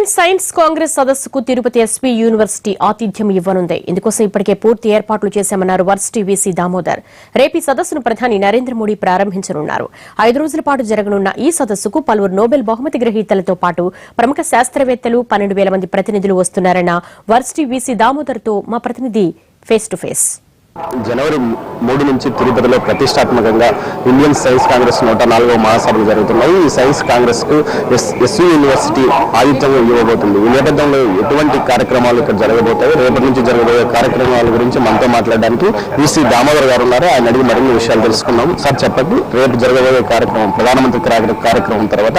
Indian science Congress సదస్సుకు Tirupati SV university ఆతిథ్యం ఇవ్వనుంది. ఇందుకోసం ఇప్పటికే పూర్తి ఏర్పాట్లు చేశామన్నారు వర్సిటీ వీసీ దామోదర్. రేపు ఈ సదస్సును ప్రధాని నరేంద్ర మోడీ ప్రారంభించనున్నారు. 5 రోజుల పాటు జరగనున్న ఈ సదస్సుకు పలువురు నోబెల్ బహుమతి గ్రహీతలతో పాటు ప్రముఖ శాస్త్రవేత్తలు 12,000 మంది ప్రతినిధులు వస్తున్నారన్న వర్సిటీ వీసీ దామోదర్తో మా ప్రతినిధి ఫేస్ టు ఫేస్. జనవరి 3 నుంచి తిరుపతిలో ప్రతిష్టాత్మకంగా ఇండియన్ సైన్స్ కాంగ్రెస్ 104వ మహాసభలు జరుగుతున్నాయి. ఈ సైన్స్ కాంగ్రెస్ కు ఎస్వి యూనివర్సిటీ ఆతిథ్యం ఇవ్వబోతుంది. ఈ నేపథ్యంలో ఎటువంటి కార్యక్రమాలు ఇక్కడ జరగబోతాయి, రేపటి నుంచి జరగబోయే కార్యక్రమాల గురించి మనతో మాట్లాడడానికి వీసీ దామోదర్ గారు ఉన్నారు. ఆయన అడిగి మరిన్ని విషయాలు తెలుసుకుందాం. సార్ చెప్పండి, రేపు జరగబోయే కార్యక్రమం, ప్రధానమంత్రి కార్యక్రమం తర్వాత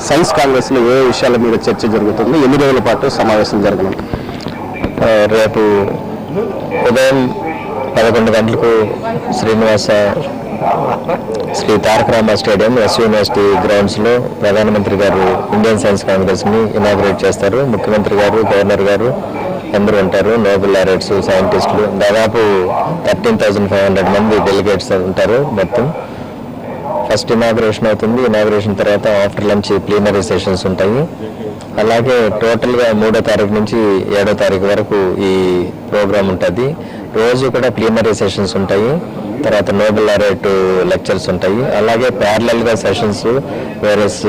సైన్స్ కాంగ్రెస్ లో ఏ విషయాల మీద చర్చ జరుగుతుంది, ఎన్ని రోజుల పాటు సమావేశం జరగనుంది? రేపు ఉదయం 11 గంటలకు Shri Taraka Rama stadium SV university గ్రౌండ్స్లో ప్రధానమంత్రి గారు ఇండియన్ సైన్స్ కాంగ్రెస్ని ఇనాగ్రేట్ చేస్తారు. ముఖ్యమంత్రి గారు, గవర్నర్ గారు అందరూ ఉంటారు. నోబెల్ లారెట్స్, సైంటిస్టులు దాదాపు 13,500 మంది డెలిగేట్స్ ఉంటారు. మొత్తం ఫస్ట్ ఇనాగ్రేషన్ అవుతుంది. ఇనాగ్రేషన్ తర్వాత ఆఫ్టర్ లంచ్ ప్లీనరీ సెషన్స్ ఉంటాయి. అలాగే టోటల్గా 3వ తారీఖు నుంచి 7వ తారీఖు వరకు ఈ ప్రోగ్రామ్ ఉంటుంది. రోజు కూడా ప్లీనరీ సెషన్స్ ఉంటాయి. తర్వాత నోబెల్ లారెట్ లెక్చర్స్ ఉంటాయి. అలాగే ప్యారలల్గా సెషన్స్ వేరియస్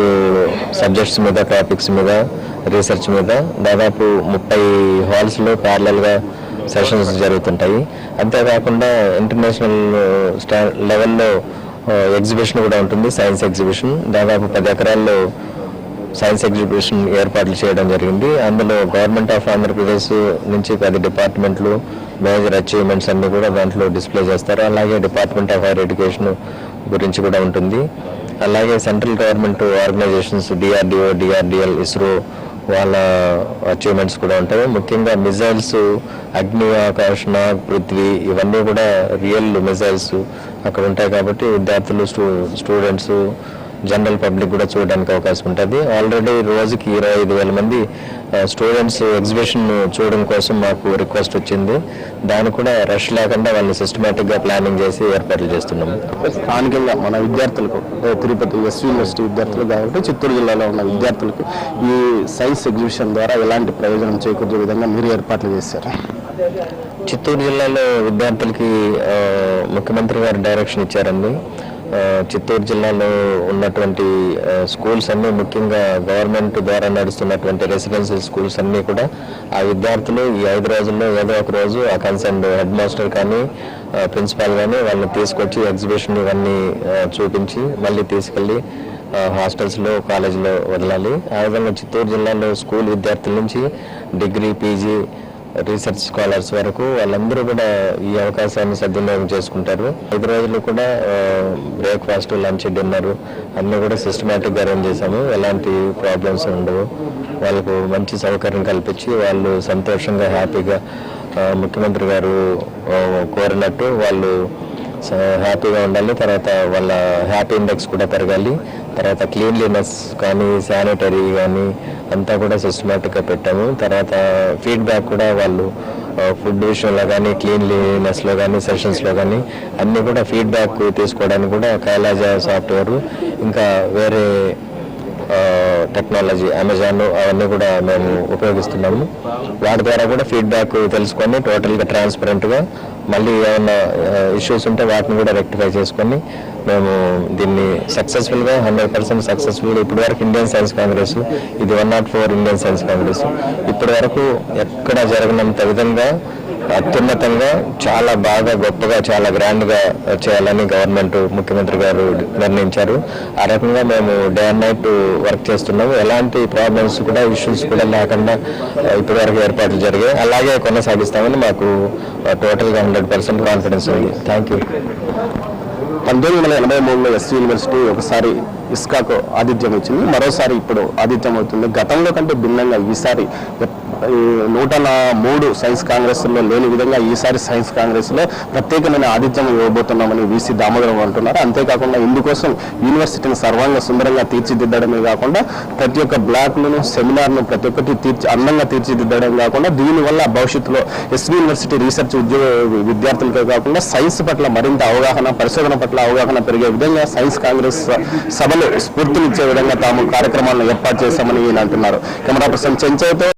సబ్జెక్ట్స్ మీద, టాపిక్స్ మీద, రీసెర్చ్ మీద దాదాపు 30 హాల్స్లో ప్యారలల్గా సెషన్స్ జరుగుతుంటాయి. అంతేకాకుండా ఇంటర్నేషనల్ లెవెల్లో ఎగ్జిబిషన్ కూడా ఉంటుంది. సైన్స్ ఎగ్జిబిషన్ దాదాపు 10 ఎకరాల్లో సైన్స్ ఎగ్జిబిషన్ ఏర్పాట్లు చేయడం జరిగింది. అందులో గవర్నమెంట్ ఆఫ్ ఆంధ్రప్రదేశ్ నుంచి 10 డిపార్ట్మెంట్లు మేజర్ అచీవ్మెంట్స్ అన్ని కూడా దాంట్లో డిస్ప్లే చేస్తారు. అలాగే డిపార్ట్మెంట్ ఆఫ్ హైయర్ ఎడ్యుకేషన్ గురించి కూడా ఉంటుంది. అలాగే central government organisations DRDO, DRDL, ISRO వాళ్ళ అచీవ్మెంట్స్ కూడా ఉంటాయి. ముఖ్యంగా మిజైల్స్, అగ్ని, ఆకాశ్, నాగ్, పృథ్వీ ఇవన్నీ కూడా రియల్ మిజైల్స్ అక్కడ ఉంటాయి. కాబట్టి విద్యార్థులు, స్టూడెంట్స్, జనరల్ పబ్లిక్ కూడా చూడడానికి అవకాశం ఉంటుంది. ఆల్రెడీ రోజుకి 25,000 మంది స్టూడెంట్స్ ఎగ్జిబిషన్ చూడడం కోసం మాకు రిక్వెస్ట్ వచ్చింది. దాన్ని కూడా రష్ లేకుండా వాళ్ళని సిస్టమేటిక్గా ప్లానింగ్ చేసి ఏర్పాట్లు చేస్తున్నాము. స్థానికంగా మన విద్యార్థులకు, తిరుపతి ఎస్వి యూనివర్సిటీ విద్యార్థులు కాబట్టి చిత్తూరు జిల్లాలో ఉన్న విద్యార్థులకు ఈ సైన్స్ ఎగ్జిబిషన్ ద్వారా ఎలాంటి ప్రయోజనం చేకూర్చే విధంగా మీరు ఏర్పాట్లు చేశారు? చిత్తూరు జిల్లాలో విద్యార్థులకి ముఖ్యమంత్రి గారు డైరెక్షన్ ఇచ్చారండి. చిత్తూరు జిల్లాలో ఉన్నటువంటి స్కూల్స్ అన్నీ, ముఖ్యంగా గవర్నమెంట్ ద్వారా నడుస్తున్నటువంటి రెసిడెన్షియల్ స్కూల్స్ అన్నీ కూడా ఆ విద్యార్థులు ఈ 5 రోజుల్లో ఏదో ఒక రోజు ఆ కన్సర్న్ హెడ్ మాస్టర్ కానీ, ప్రిన్సిపాల్ కానీ వాళ్ళని తీసుకొచ్చి ఎగ్జిబిషన్ ఇవన్నీ చూపించి మళ్ళీ తీసుకెళ్ళి హాస్టల్స్లో, కాలేజీలో వదలాలి. ఆ విధంగా చిత్తూరు జిల్లాలో స్కూల్ విద్యార్థుల నుంచి డిగ్రీ, పీజీ, రీసెర్చ్ స్కాలర్స్ వరకు వాళ్ళందరూ కూడా ఈ అవకాశాన్ని సద్వినియోగం చేసుకుంటారు. 5 రోజులు కూడా బ్రేక్ఫాస్ట్, లంచ్, డిన్నర్ అన్నీ కూడా సిస్టమేటిక్గా అరేంజ్ చేశాము. ఎలాంటి ప్రాబ్లమ్స్ ఉండవు. వాళ్ళకు మంచి సౌకర్యం కల్పించి వాళ్ళు సంతోషంగా, హ్యాపీగా ముఖ్యమంత్రి గారు కోరినట్టు వాళ్ళు హ్యాపీగా ఉండాలి. తర్వాత వాళ్ళ హ్యాపీ ఇండెక్స్ కూడా పెరగాలి. తర్వాత క్లీన్లీనెస్ కానీ, శానిటరీ కానీ అంతా కూడా సిస్టమేటిక్గా పెట్టాము. తర్వాత ఫీడ్బ్యాక్ కూడా వాళ్ళు ఫుడ్ విషయంలో కానీ, క్లీన్లీనెస్లో కానీ, సెషన్స్లో కానీ అన్నీ కూడా ఫీడ్బ్యాక్ తీసుకోవడానికి కూడా కైలాజ సాఫ్ట్వేర్, ఇంకా వేరే టెక్నాలజీ, అమెజాన్ అవన్నీ కూడా మేము ఉపయోగిస్తున్నాము. వాటి ద్వారా కూడా ఫీడ్బ్యాక్ తెలుసుకొని టోటల్గా ట్రాన్స్పరెంట్గా మళ్ళీ ఏమైనా ఇష్యూస్ ఉంటే వాటిని కూడా రెక్టిఫై చేసుకొని మేము దీన్ని సక్సెస్ఫుల్గా 100% సక్సెస్ఫుల్గా ఇప్పటి వరకు ఇండియన్ సైన్స్ కాంగ్రెస్ ఇది 104 ఇండియన్ సైన్స్ కాంగ్రెస్ ఇప్పటి వరకు ఎక్కడ జరగనంత విధంగా అత్యున్నతంగా, చాలా బాగా, గొప్పగా, చాలా గ్రాండ్గా చేయాలని గవర్నమెంట్, ముఖ్యమంత్రి గారు నిర్ణయించారు. ఆ రకంగా మేము డే అండ్ నైట్ వర్క్ చేస్తున్నాము. ఎలాంటి ప్రాబ్లమ్స్ కూడా, ఇష్యూస్ కూడా లేకుండా ఇప్పటి వరకు ఏర్పాట్లు జరిగాయి. అలాగే కొనసాగిస్తామని మాకు టోటల్గా 100% కాన్ఫిడెన్స్ ఉంది. Thank you. 1983లో ఎస్వి యూనివర్సిటీ ఒకసారి ఇస్కాకు ఆతిథ్యం వచ్చింది, మరోసారి ఇప్పుడు ఆతిథ్యం అవుతుంది. గతంలో కంటే భిన్నంగా ఈసారి ఈ 103 సైన్స్ కాంగ్రెస్లో లేని విధంగా ఈసారి సైన్స్ కాంగ్రెస్లో ప్రత్యేకమైన ఆతిథ్యం ఇవ్వబోతున్నామని వీసీ దామోదరం అంటున్నారు. అంతేకాకుండా ఇందుకోసం యూనివర్సిటీని సర్వాంగ సుందరంగా తీర్చిదిద్దడమే కాకుండా ప్రతి ఒక్క బ్లాక్లను సెమినార్ను ప్రతి ఒక్కటి అందంగా తీర్చిదిద్దడం కాకుండా దీనివల్ల భవిష్యత్తులో ఎస్వి యూనివర్సిటీ రీసెర్చ్ విద్యార్థులకే కాకుండా సైన్స్ పట్ల మరింత అవగాహన, పరిశోధన పట్ల అవగాహన పెరిగే విధంగా సైన్స్ కాంగ్రెస్ సభలు స్ఫూర్తినిచ్చే విధంగా తాము కార్యక్రమాలను ఏర్పాటు చేశామని ఈయన అంటున్నారు. Camera person చెంచయ్తో